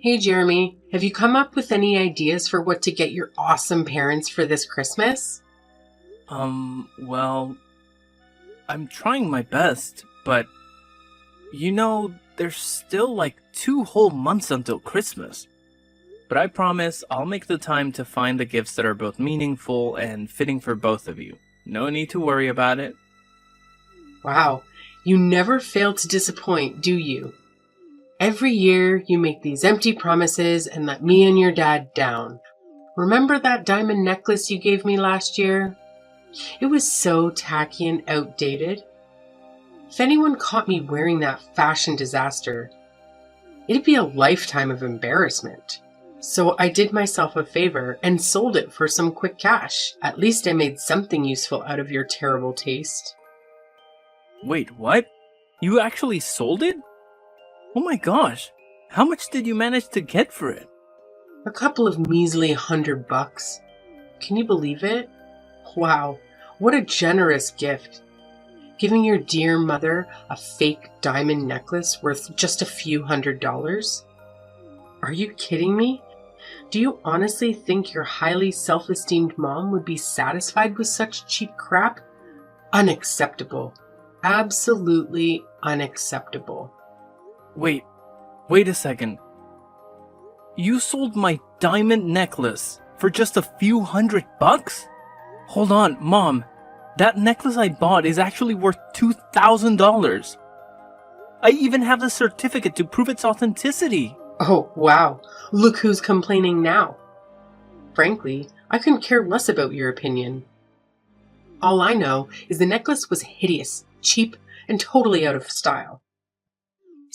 Hey Jeremy, have you come up with any ideas for what to get your awesome parents for this Christmas? Well, I'm trying my best, but there's still like 2 whole months until Christmas. But I promise I'll make the time to find the gifts that are both meaningful and fitting for both of you. No need to worry about it. Wow, you never fail to disappoint, do you? Every year you make these empty promises and let me and your dad down. Remember that diamond necklace you gave me last year? It was so tacky and outdated. If anyone caught me wearing that fashion disaster, it'd be a lifetime of embarrassment. So I did myself a favor and sold it for some quick cash. At least I made something useful out of your terrible taste. Wait, what? You actually sold it? Oh my gosh, how much did you manage to get for it? A couple of measly $100. Can you believe it? Wow, what a generous gift. Giving your dear mother a fake diamond necklace worth just a few $100s? Are you kidding me? Do you honestly think your highly self-esteemed mom would be satisfied with such cheap crap? Unacceptable. Absolutely unacceptable. Wait a second. You sold my diamond necklace for just a few $100? Hold on, Mom. That necklace I bought is actually worth $2,000. I even have the certificate to prove its authenticity. Oh, wow. Look who's complaining now. Frankly, I couldn't care less about your opinion. All I know is the necklace was hideous, cheap, and totally out of style.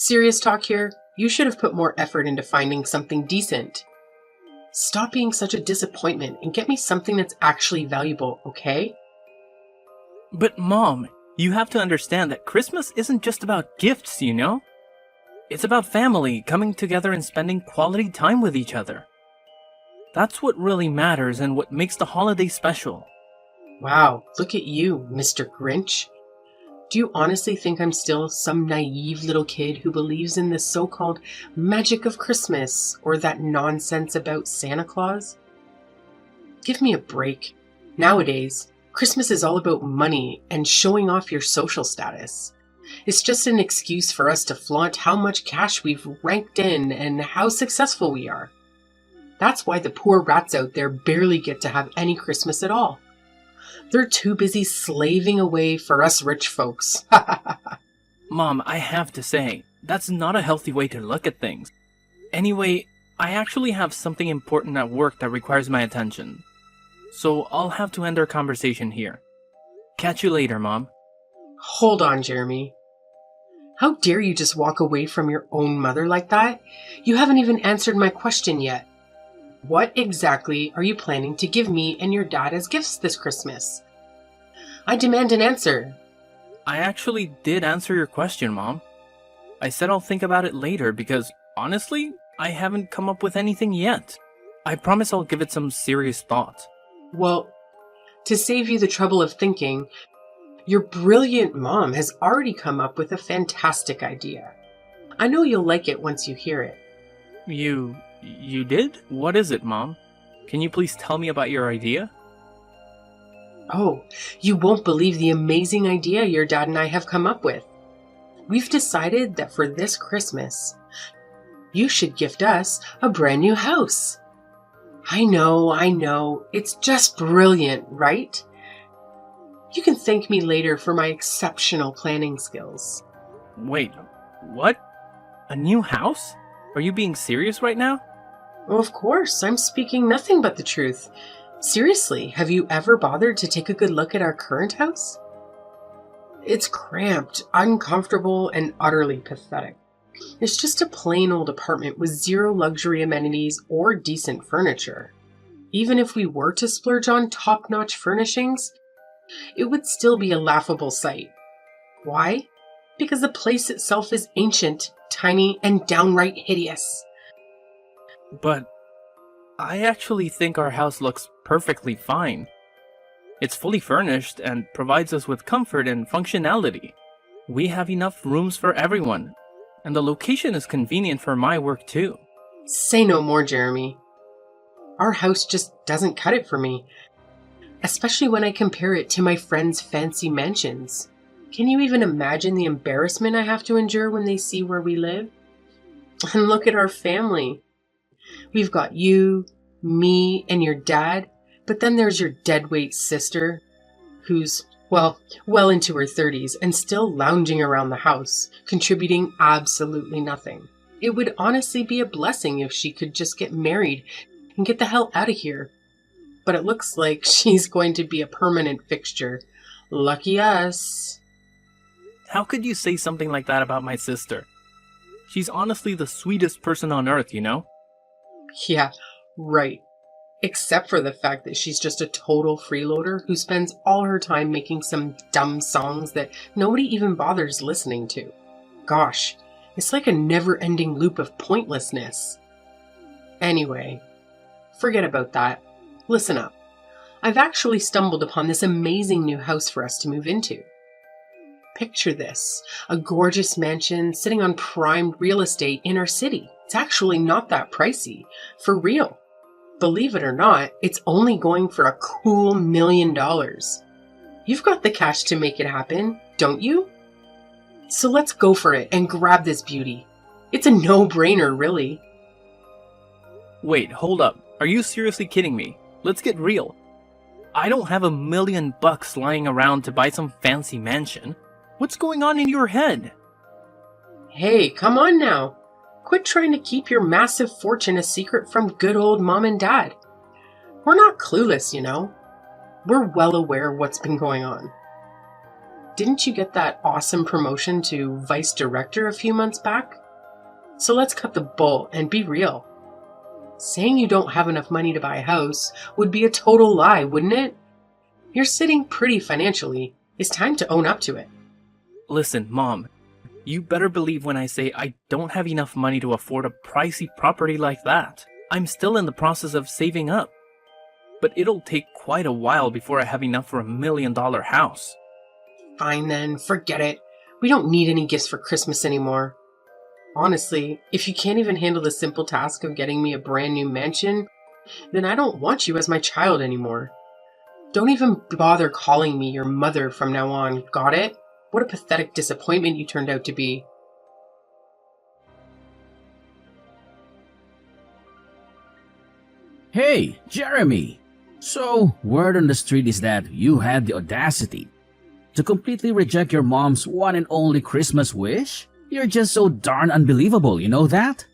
Serious talk here, you should have put more effort into finding something decent. Stop being such a disappointment and get me something that's actually valuable, okay? But Mom, you have to understand that Christmas isn't just about gifts, you know? It's about family coming together and spending quality time with each other. That's what really matters and what makes the holiday special. Wow, look at you, Mr. Grinch. Do you honestly think I'm still some naive little kid who believes in the so-called magic of Christmas or that nonsense about Santa Claus? Give me a break. Nowadays, Christmas is all about money and showing off your social status. It's just an excuse for us to flaunt how much cash we've ranked in and how successful we are. That's why the poor rats out there barely get to have any Christmas at all. They're too busy slaving away for us rich folks. Mom, I have to say, that's not a healthy way to look at things. Anyway, I actually have something important at work that requires my attention. So I'll have to end our conversation here. Catch you later, Mom. Hold on, Jeremy. How dare you just walk away from your own mother like that? You haven't even answered my question yet. What exactly are you planning to give me and your dad as gifts this Christmas? I demand an answer. I actually did answer your question, Mom. I said I'll think about it later because, honestly, I haven't come up with anything yet. I promise I'll give it some serious thought. Well, to save you the trouble of thinking, your brilliant mom has already come up with a fantastic idea. I know you'll like it once you hear it. You did? What is it, Mom? Can you please tell me about your idea? Oh, you won't believe the amazing idea your dad and I have come up with. We've decided that for this Christmas, you should gift us a brand new house. I know. It's just brilliant, right? You can thank me later for my exceptional planning skills. Wait, what? A new house? Are you being serious right now? Oh, of course, I'm speaking nothing but the truth. Seriously, have you ever bothered to take a good look at our current house? It's cramped, uncomfortable, and utterly pathetic. It's just a plain old apartment with zero luxury amenities or decent furniture. Even if we were to splurge on top-notch furnishings, it would still be a laughable sight. Why? Because the place itself is ancient, tiny, and downright hideous. But I actually think our house looks perfectly fine. It's fully furnished and provides us with comfort and functionality. We have enough rooms for everyone, and the location is convenient for my work too. Say no more, Jeremy. Our house just doesn't cut it for me, especially when I compare it to my friends' fancy mansions. Can you even imagine the embarrassment I have to endure when they see where we live? And look at our family. We've got you, me, and your dad, but then there's your deadweight sister, who's, well into her 30s and still lounging around the house, contributing absolutely nothing. It would honestly be a blessing if she could just get married and get the hell out of here. But it looks like she's going to be a permanent fixture. Lucky us. How could you say something like that about my sister? She's honestly the sweetest person on earth, you know? Yeah, right. Except for the fact that she's just a total freeloader who spends all her time making some dumb songs that nobody even bothers listening to. Gosh, it's like a never-ending loop of pointlessness. Anyway, forget about that. Listen up. I've actually stumbled upon this amazing new house for us to move into. Picture this, a gorgeous mansion sitting on prime real estate in our city. It's actually not that pricey, for real. Believe it or not, it's only going for a cool $1 million. You've got the cash to make it happen, don't you? So let's go for it and grab this beauty. It's a no-brainer, really. Wait, hold up. Are you seriously kidding me? Let's get real. I don't have $1 million lying around to buy some fancy mansion. What's going on in your head? Hey, come on now. Quit trying to keep your massive fortune a secret from good old mom and dad. We're not clueless, you know. We're well aware of what's been going on. Didn't you get that awesome promotion to vice director a few months back? So let's cut the bull and be real. Saying you don't have enough money to buy a house would be a total lie, wouldn't it? You're sitting pretty financially. It's time to own up to it. Listen, Mom. You better believe when I say I don't have enough money to afford a pricey property like that. I'm still in the process of saving up. But it'll take quite a while before I have enough for $1 million house. Fine then, forget it. We don't need any gifts for Christmas anymore. Honestly, if you can't even handle the simple task of getting me a brand new mansion, then I don't want you as my child anymore. Don't even bother calling me your mother from now on, got it? What a pathetic disappointment you turned out to be. Hey, Jeremy! So, word on the street is that you had the audacity to completely reject your mom's one and only Christmas wish? You're just so darn unbelievable, you know that?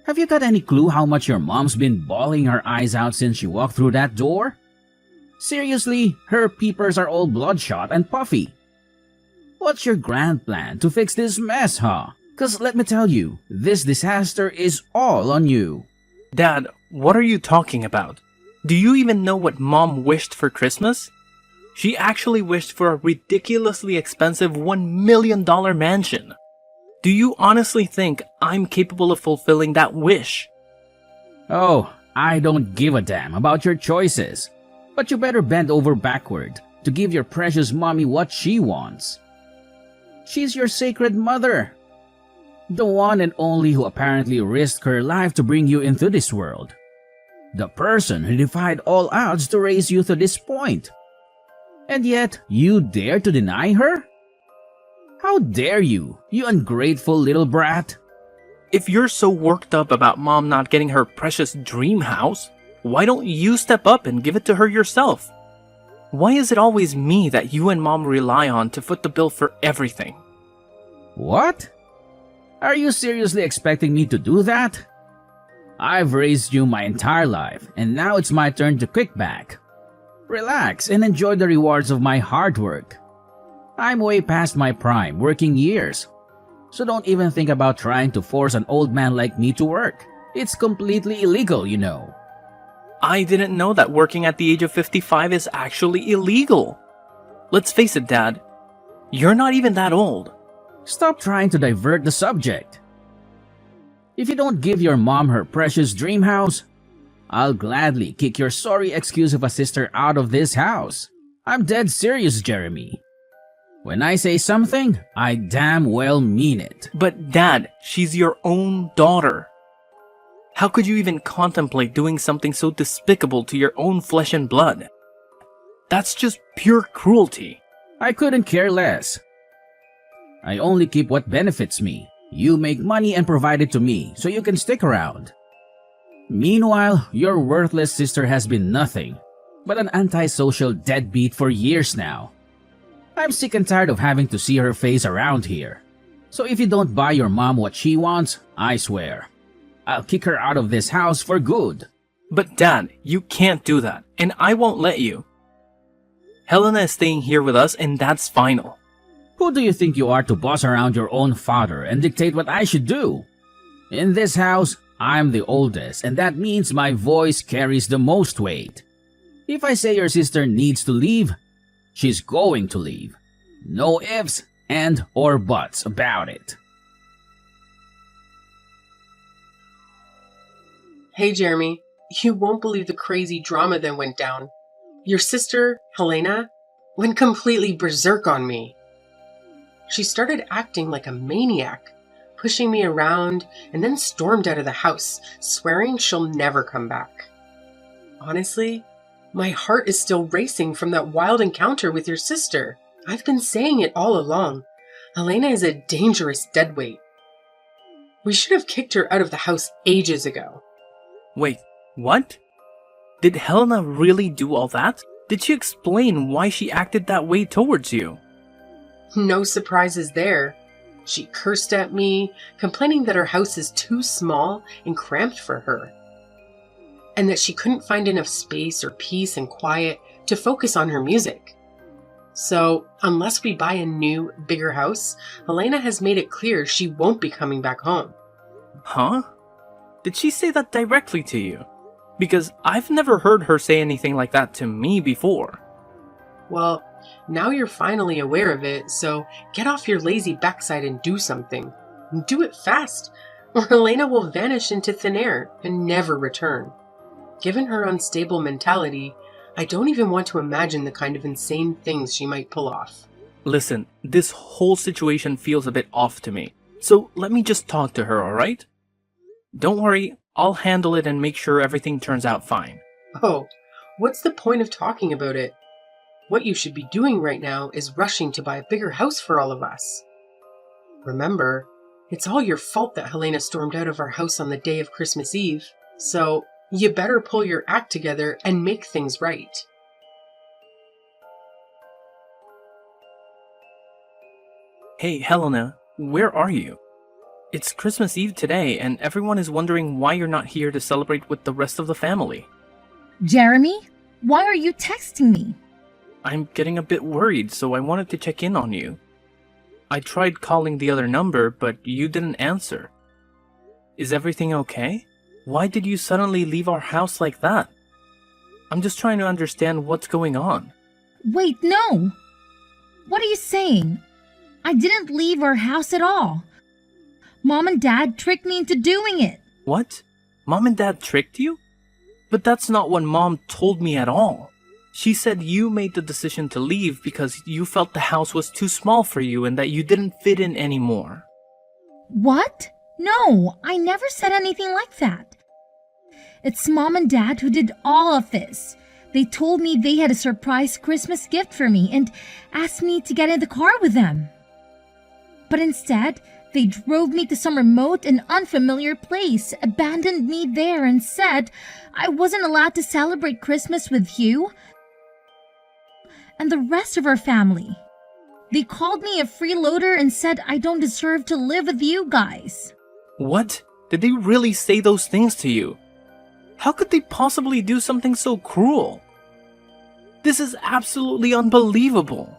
Have you got any clue how much your mom's been bawling her eyes out since she walked through that door? Seriously, her peepers are all bloodshot and puffy. What's your grand plan to fix this mess, huh? 'Cause let me tell you, this disaster is all on you. Dad, what are you talking about? Do you even know what Mom wished for Christmas? She actually wished for a ridiculously expensive $1 million mansion. Do you honestly think I'm capable of fulfilling that wish? Oh, I don't give a damn about your choices. But you better bend over backward to give your precious mommy what she wants. She's your sacred mother. The one and only who apparently risked her life to bring you into this world. The person who defied all odds to raise you to this point. And yet, you dare to deny her? How dare you, you ungrateful little brat? If you're so worked up about Mom not getting her precious dream house, why don't you step up and give it to her yourself? Why is it always me that you and Mom rely on to foot the bill for everything? What? Are you seriously expecting me to do that? I've raised you my entire life, and now it's my turn to kick back. Relax and enjoy the rewards of my hard work. I'm way past my prime working years, so don't even think about trying to force an old man like me to work. It's completely illegal, you know. I didn't know that working at the age of 55 is actually illegal. Let's face it, Dad. You're not even that old. Stop trying to divert the subject. If you don't give your mom her precious dream house, I'll gladly kick your sorry excuse of a sister out of this house. I'm dead serious, Jeremy. When I say something, I damn well mean it. But Dad, she's your own daughter. How could you even contemplate doing something so despicable to your own flesh and blood? That's just pure cruelty. I couldn't care less. I only keep what benefits me. You make money and provide it to me so you can stick around. Meanwhile, your worthless sister has been nothing but an antisocial deadbeat for years now. I'm sick and tired of having to see her face around here. So if you don't buy your mom what she wants, I swear, I'll kick her out of this house for good. But Dad, you can't do that, and I won't let you. Helena is staying here with us, and that's final. Who do you think you are to boss around your own father and dictate what I should do? In this house, I'm the oldest, and that means my voice carries the most weight. If I say your sister needs to leave, she's going to leave. No ifs and or buts about it. Hey, Jeremy, you won't believe the crazy drama that went down. Your sister, Helena, went completely berserk on me. She started acting like a maniac, pushing me around, and then stormed out of the house, swearing she'll never come back. Honestly, my heart is still racing from that wild encounter with your sister. I've been saying it all along. Helena is a dangerous deadweight. We should have kicked her out of the house ages ago. Wait, what? Did Helena really do all that? Did she explain why she acted that way towards you? No surprises there. She cursed at me, complaining that her house is too small and cramped for her, and that she couldn't find enough space or peace and quiet to focus on her music. So, unless we buy a new, bigger house, Helena has made it clear she won't be coming back home. Huh? Did she say that directly to you? Because I've never heard her say anything like that to me before. Well, now you're finally aware of it, so get off your lazy backside and do something. And do it fast, or Helena will vanish into thin air and never return. Given her unstable mentality, I don't even want to imagine the kind of insane things she might pull off. Listen, this whole situation feels a bit off to me, so let me just talk to her, alright? Don't worry, I'll handle it and make sure everything turns out fine. Oh, what's the point of talking about it? What you should be doing right now is rushing to buy a bigger house for all of us. Remember, it's all your fault that Helena stormed out of our house on the day of Christmas Eve, so you better pull your act together and make things right. Hey, Helena, where are you? It's Christmas Eve today, and everyone is wondering why you're not here to celebrate with the rest of the family. Jeremy, why are you texting me? I'm getting a bit worried, so I wanted to check in on you. I tried calling the other number, but you didn't answer. Is everything okay? Why did you suddenly leave our house like that? I'm just trying to understand what's going on. Wait, no! What are you saying? I didn't leave our house at all. Mom and Dad tricked me into doing it. What? Mom and Dad tricked you? But that's not what Mom told me at all. She said you made the decision to leave because you felt the house was too small for you and that you didn't fit in anymore. What? No, I never said anything like that. It's Mom and Dad who did all of this. They told me they had a surprise Christmas gift for me and asked me to get in the car with them. But instead, they drove me to some remote and unfamiliar place, abandoned me there, and said I wasn't allowed to celebrate Christmas with you and the rest of our family. They called me a freeloader and said I don't deserve to live with you guys. What? Did they really say those things to you? How could they possibly do something so cruel? This is absolutely unbelievable.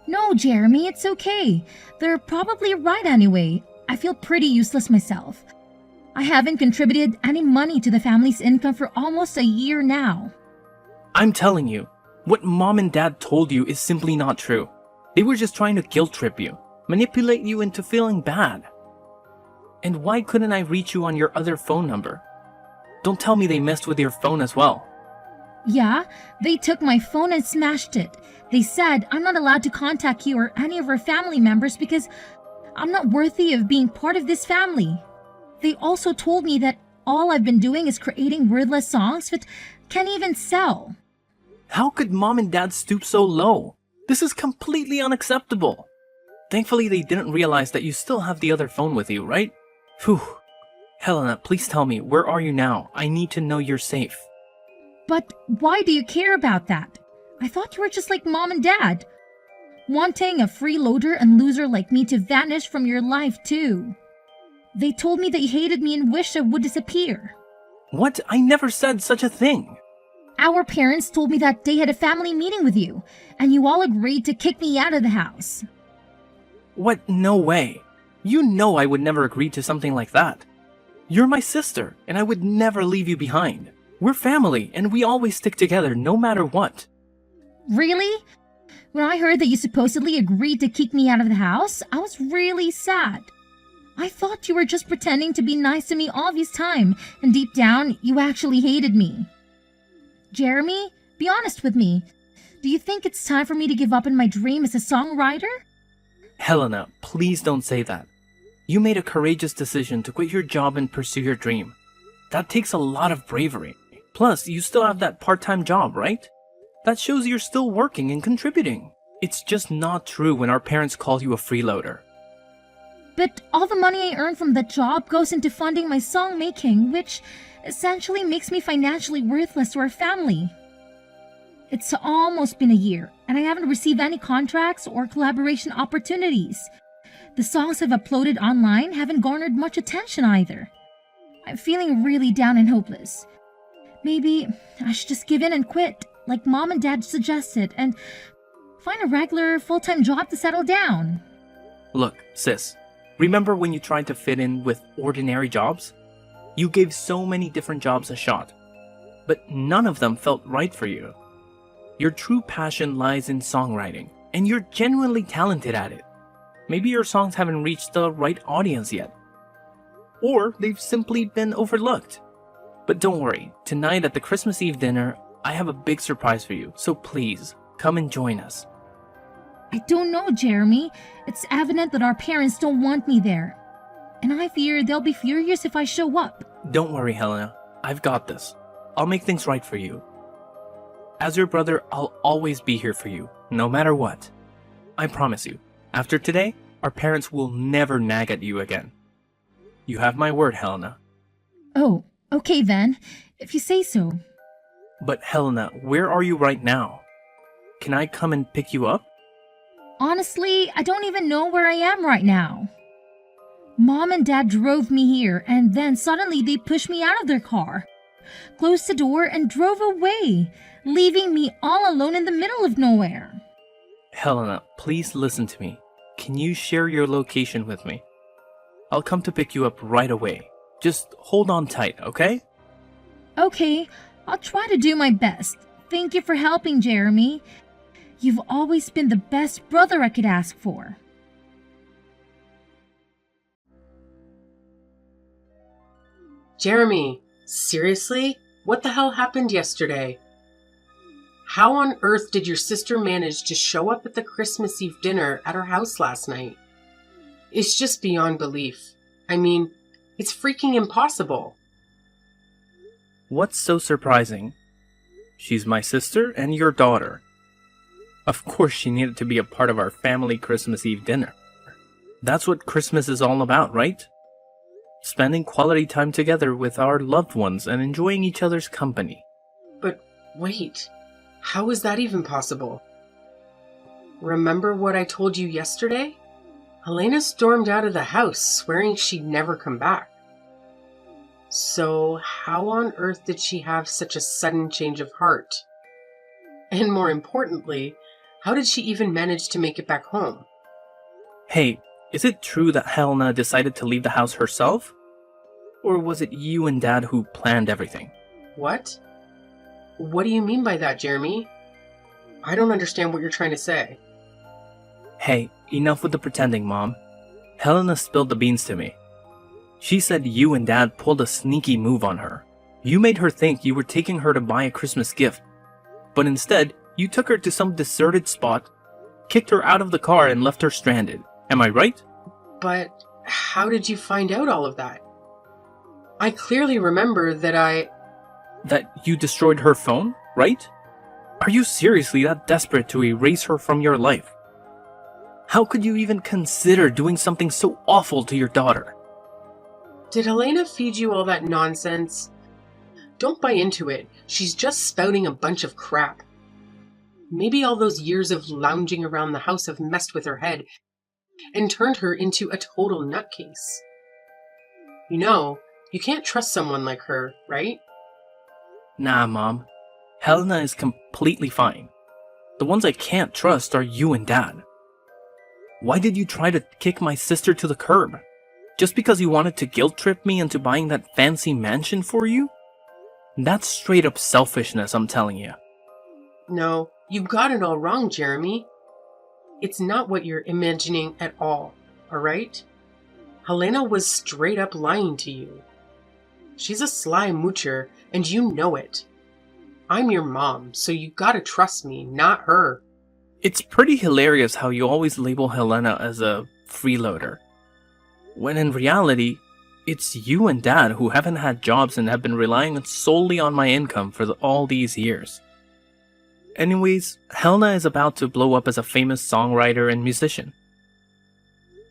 No, Jeremy, it's okay. They're probably right anyway. I feel pretty useless myself. I haven't contributed any money to the family's income for almost a year now. I'm telling you, what Mom and Dad told you is simply not true. They were just trying to guilt trip you, manipulate you into feeling bad. And why couldn't I reach you on your other phone number? Don't tell me they messed with your phone as well. Yeah, they took my phone and smashed it. They said I'm not allowed to contact you or any of our family members because I'm not worthy of being part of this family. They also told me that all I've been doing is creating wordless songs that can't even sell. How could mom and dad stoop so low? This is completely unacceptable. Thankfully, they didn't realize that you still have the other phone with you, right? Phew. Helena, please tell me, where are you now? I need to know you're safe. But why do you care about that? I thought you were just like mom and dad. Wanting a freeloader and loser like me to vanish from your life too. They told me that you hated me and wished I would disappear. What? I never said such a thing. Our parents told me that they had a family meeting with you, and you all agreed to kick me out of the house. What? No way. You know I would never agree to something like that. You're my sister, and I would never leave you behind. We're family, and we always stick together no matter what. Really? When I heard that you supposedly agreed to kick me out of the house, I was really sad. I thought you were just pretending to be nice to me all this time, and deep down, you actually hated me. Jeremy, be honest with me. Do you think it's time for me to give up on my dream as a songwriter? Helena, please don't say that. You made a courageous decision to quit your job and pursue your dream. That takes a lot of bravery. Plus, you still have that part-time job, right? That shows you're still working and contributing. It's just not true when our parents call you a freeloader. But all the money I earn from that job goes into funding my song making, which essentially makes me financially worthless to our family. It's almost been a year, and I haven't received any contracts or collaboration opportunities. The songs I've uploaded online haven't garnered much attention either. I'm feeling really down and hopeless. Maybe I should just give in and quit, like mom and dad suggested, and find a regular full-time job to settle down. Look, sis, remember when you tried to fit in with ordinary jobs? You gave so many different jobs a shot, but none of them felt right for you. Your true passion lies in songwriting, and you're genuinely talented at it. Maybe your songs haven't reached the right audience yet. Or they've simply been overlooked. But don't worry, tonight at the Christmas Eve dinner, I have a big surprise for you, so please, come and join us. I don't know, Jeremy. It's evident that our parents don't want me there. And I fear they'll be furious if I show up. Don't worry, Helena. I've got this. I'll make things right for you. As your brother, I'll always be here for you, no matter what. I promise you, after today, our parents will never nag at you again. You have my word, Helena. Oh, okay then, if you say so. But Helena, where are you right now? Can I come and pick you up? Honestly, I don't even know where I am right now. Mom and Dad drove me here, and then suddenly they pushed me out of their car, closed the door, and drove away, leaving me all alone in the middle of nowhere. Helena, please listen to me. Can you share your location with me? I'll come to pick you up right away. Just hold on tight, okay? Okay, I'll try to do my best. Thank you for helping, Jeremy. You've always been the best brother I could ask for. Jeremy, seriously? What the hell happened yesterday? How on earth did your sister manage to show up at the Christmas Eve dinner at our house last night? It's just beyond belief. I mean, it's freaking impossible. What's so surprising? She's my sister and your daughter. Of course she needed to be a part of our family Christmas Eve dinner. That's what Christmas is all about, right? Spending quality time together with our loved ones and enjoying each other's company. But wait, how is that even possible? Remember what I told you yesterday? Helena stormed out of the house, swearing she'd never come back. So how on earth did she have such a sudden change of heart? And more importantly, how did she even manage to make it back home? Hey, is it true that Helena decided to leave the house herself? Or was it you and Dad who planned everything? What? What do you mean by that, Jeremy? I don't understand what you're trying to say. Hey, enough with the pretending, Mom. Helena spilled the beans to me. She said you and Dad pulled a sneaky move on her. You made her think you were taking her to buy a Christmas gift. But instead, you took her to some deserted spot, kicked her out of the car, and left her stranded. Am I right? But how did you find out all of that? I clearly remember That you destroyed her phone, right? Are you seriously that desperate to erase her from your life? How could you even consider doing something so awful to your daughter? Did Helena feed you all that nonsense? Don't buy into it. She's just spouting a bunch of crap. Maybe all those years of lounging around the house have messed with her head and turned her into a total nutcase. You know, you can't trust someone like her, right? Nah, Mom. Helena is completely fine. The ones I can't trust are you and Dad. Why did you try to kick my sister to the curb? Just because you wanted to guilt trip me into buying that fancy mansion for you? That's straight up selfishness, I'm telling you. No, you got it all wrong, Jeremy. It's not what you're imagining at all right? Helena was straight up lying to you. She's a sly moocher, and you know it. I'm your mom, so you gotta trust me, not her. It's pretty hilarious how you always label Helena as a freeloader, when in reality, it's you and Dad who haven't had jobs and have been relying solely on my income for all these years. Anyways, Helena is about to blow up as a famous songwriter and musician.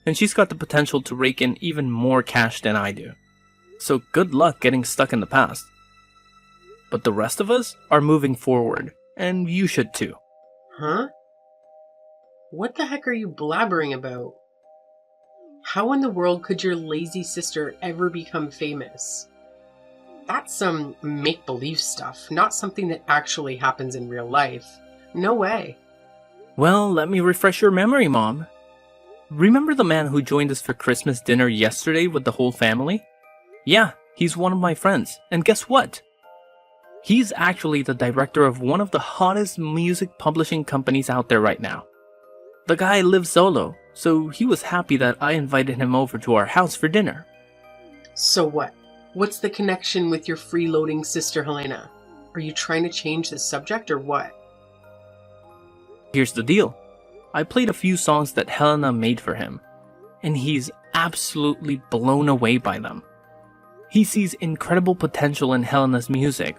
And she's got the potential to rake in even more cash than I do. So good luck getting stuck in the past. But the rest of us are moving forward, and you should too. Huh? What the heck are you blabbering about? How in the world could your lazy sister ever become famous? That's some make-believe stuff, not something that actually happens in real life. No way. Well, let me refresh your memory, Mom. Remember the man who joined us for Christmas dinner yesterday with the whole family? Yeah, he's one of my friends, and guess what? He's actually the director of one of the hottest music publishing companies out there right now. The guy lives solo, so he was happy that I invited him over to our house for dinner. So what? What's the connection with your freeloading sister Helena? Are you trying to change the subject or what? Here's the deal. I played a few songs that Helena made for him, and he's absolutely blown away by them. He sees incredible potential in Helena's music,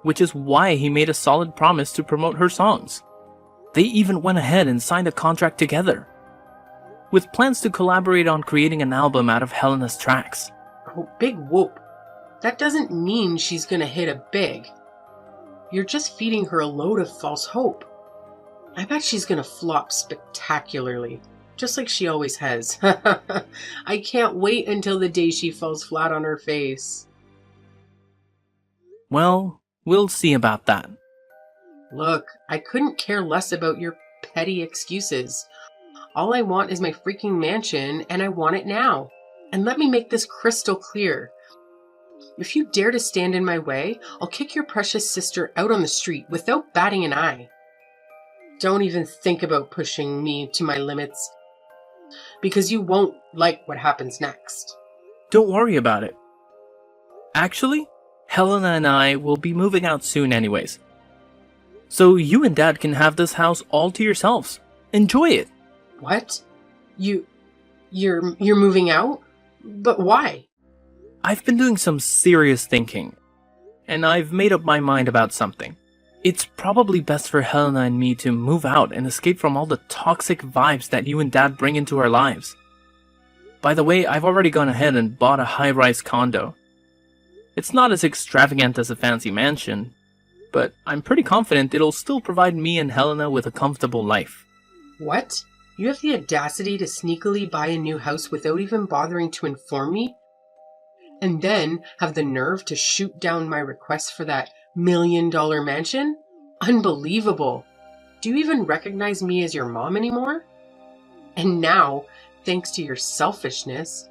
which is why he made a solid promise to promote her songs. They even went ahead and signed a contract together, with plans to collaborate on creating an album out of Helena's tracks. Oh, big whoop. That doesn't mean she's gonna hit it big. You're just feeding her a load of false hope. I bet she's gonna flop spectacularly, just like she always has. I can't wait until the day she falls flat on her face. Well, we'll see about that. Look, I couldn't care less about your petty excuses. All I want is my freaking mansion, and I want it now. And let me make this crystal clear. If you dare to stand in my way, I'll kick your precious sister out on the street without batting an eye. Don't even think about pushing me to my limits, because you won't like what happens next. Don't worry about it. Actually, Helena and I will be moving out soon anyways. So you and Dad can have this house all to yourselves. Enjoy it. What? You're moving out? But why? I've been doing some serious thinking, and I've made up my mind about something. It's probably best for Helena and me to move out and escape from all the toxic vibes that you and Dad bring into our lives. By the way, I've already gone ahead and bought a high-rise condo. It's not as extravagant as a fancy mansion, but I'm pretty confident it'll still provide me and Helena with a comfortable life. What? You have the audacity to sneakily buy a new house without even bothering to inform me? And then have the nerve to shoot down my request for that $1 million mansion? Unbelievable. Do you even recognize me as your mom anymore? And now, thanks to your selfishness,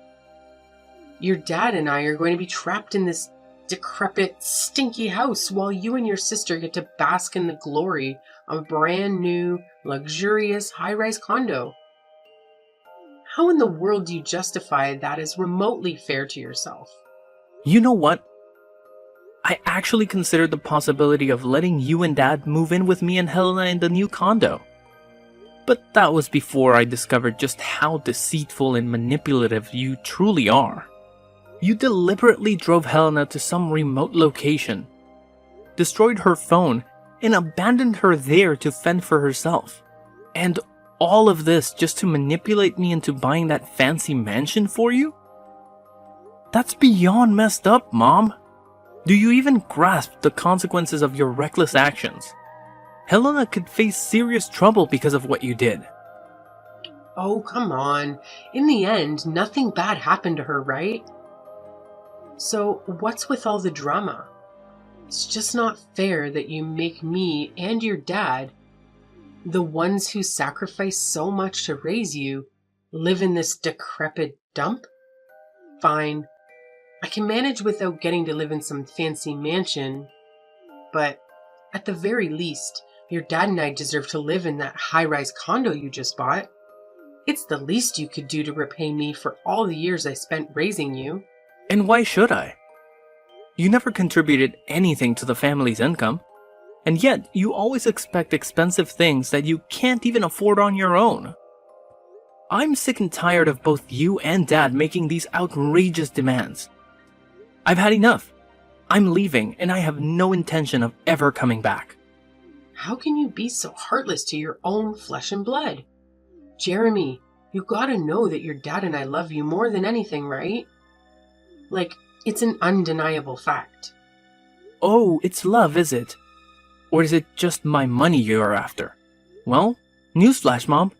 your dad and I are going to be trapped in this decrepit, stinky house while you and your sister get to bask in the glory of a brand new, luxurious, high-rise condo. How in the world do you justify that as remotely fair to yourself? You know what? I actually considered the possibility of letting you and Dad move in with me and Helena in the new condo. But that was before I discovered just how deceitful and manipulative you truly are. You deliberately drove Helena to some remote location, destroyed her phone, and abandoned her there to fend for herself. And all of this just to manipulate me into buying that fancy mansion for you? That's beyond messed up, Mom. Do you even grasp the consequences of your reckless actions? Helena could face serious trouble because of what you did. Oh, come on. In the end, nothing bad happened to her, right? So, what's with all the drama? It's just not fair that you make me and your dad, the ones who sacrificed so much to raise you, live in this decrepit dump? Fine. I can manage without getting to live in some fancy mansion, but at the very least, your dad and I deserve to live in that high-rise condo you just bought. It's the least you could do to repay me for all the years I spent raising you. And why should I? You never contributed anything to the family's income, and yet you always expect expensive things that you can't even afford on your own. I'm sick and tired of both you and Dad making these outrageous demands. I've had enough. I'm leaving, and I have no intention of ever coming back. How can you be so heartless to your own flesh and blood? Jeremy, you gotta know that your dad and I love you more than anything, right? Like, it's an undeniable fact. Oh, it's love, is it? Or is it just my money you're after? Well, newsflash, Mom.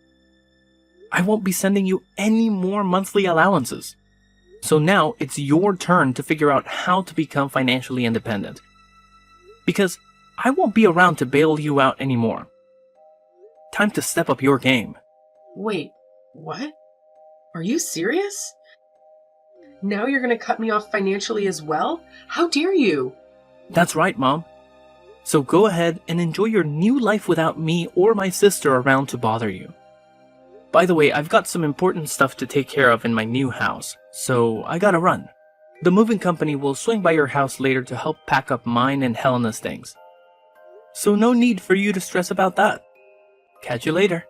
I won't be sending you any more monthly allowances. So now it's your turn to figure out how to become financially independent. Because I won't be around to bail you out anymore. Time to step up your game. Wait, what? Are you serious? Now you're gonna cut me off financially as well? How dare you? That's right, Mom. So go ahead and enjoy your new life without me or my sister around to bother you. By the way, I've got some important stuff to take care of in my new house, so I gotta run. The moving company will swing by your house later to help pack up mine and Helena's things. So no need for you to stress about that. Catch you later.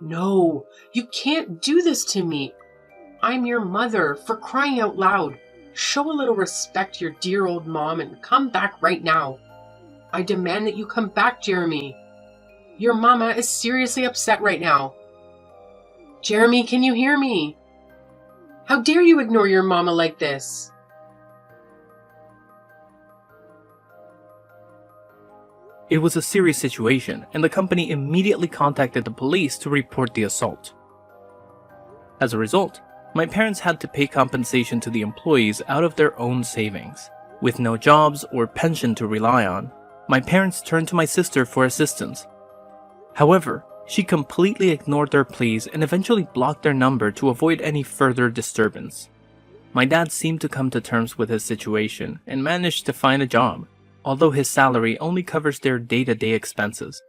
No, you can't do this to me. I'm your mother, for crying out loud. Show a little respect to your dear old mom and come back right now. I demand that you come back, Jeremy. Your mama is seriously upset right now. Jeremy, can you hear me? How dare you ignore your mama like this? It was a serious situation, and the company immediately contacted the police to report the assault. As a result, my parents had to pay compensation to the employees out of their own savings. With no jobs or pension to rely on, my parents turned to my sister for assistance. However, she completely ignored their pleas and eventually blocked their number to avoid any further disturbance. My dad seemed to come to terms with his situation and managed to find a job, although his salary only covers their day-to-day expenses.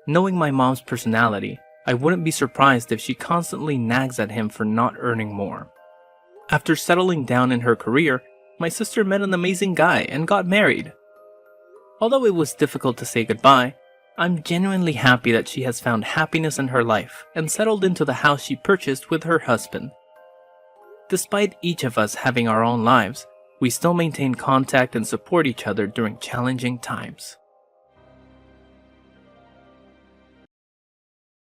Knowing my mom's personality, I wouldn't be surprised if she constantly nags at him for not earning more. After settling down in her career, my sister met an amazing guy and got married. Although it was difficult to say goodbye, I'm genuinely happy that she has found happiness in her life and settled into the house she purchased with her husband. Despite each of us having our own lives, we still maintain contact and support each other during challenging times.